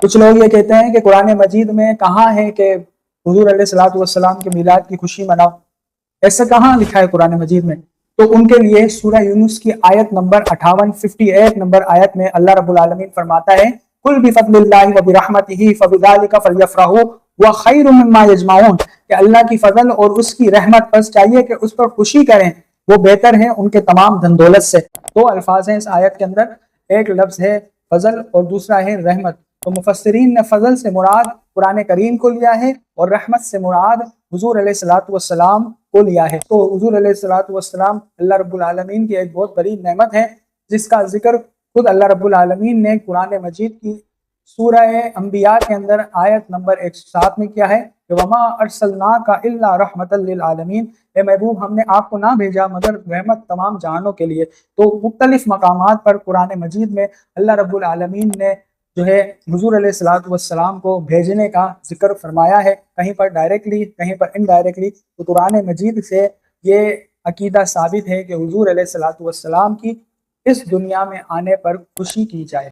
کچھ لوگ یہ کہتے ہیں کہ قرآن مجید میں کہاں ہے کہ حضور علیہ الصلوۃ والسلام کے میلاد کی خوشی مناؤ، ایسا کہاں لکھا ہے قرآن مجید میں؟ تو ان کے لیے سورہ یونس کی آیت نمبر 58 نمبر آیت میں اللہ رب العالمین فرماتا ہے قل بفضل اللہ وبرحمتہ فبذلک فلیفرحوا وخیر مما یجمعون، کہ اللہ کی فضل اور اس کی رحمت پر چاہیے کہ اس پر خوشی کریں، وہ بہتر ہیں ان کے تمام دھن دولت سے۔ دو الفاظ ہیں اس آیت کے اندر، ایک لفظ ہے فضل اور دوسرا ہے رحمت۔ تو مفسرین نے فضل سے مراد قرآن کریم کو لیا ہے اور رحمت سے مراد حضور علیہ الصلوۃ والسلام کو لیا ہے۔ تو حضور علیہ الصلوۃ والسلام اللہ رب العالمین کی ایک بہت بڑی نعمت ہے، جس کا ذکر خود اللہ رب العالمین نے قرآن مجید کی سورہ انبیاء کے اندر آیت نمبر 107 میں کیا ہے کہ وما ارسلناک الا رحمۃ للعالمین، اے محبوب ہم نے آپ کو نہ بھیجا مگر رحمت تمام جہانوں کے لیے۔ تو مختلف مقامات پر قرآن مجید میں اللہ رب العالمین نے جو ہے حضور علیہ الصلوۃ والسلام کو بھیجنے کا ذکر فرمایا ہے، کہیں پر ڈائریکٹلی کہیں پر انڈائریکٹلی۔ تو قرآن مجید سے یہ عقیدہ ثابت ہے کہ حضور علیہ الصلوۃ والسلام کی اس دنیا میں آنے پر خوشی کی جائے۔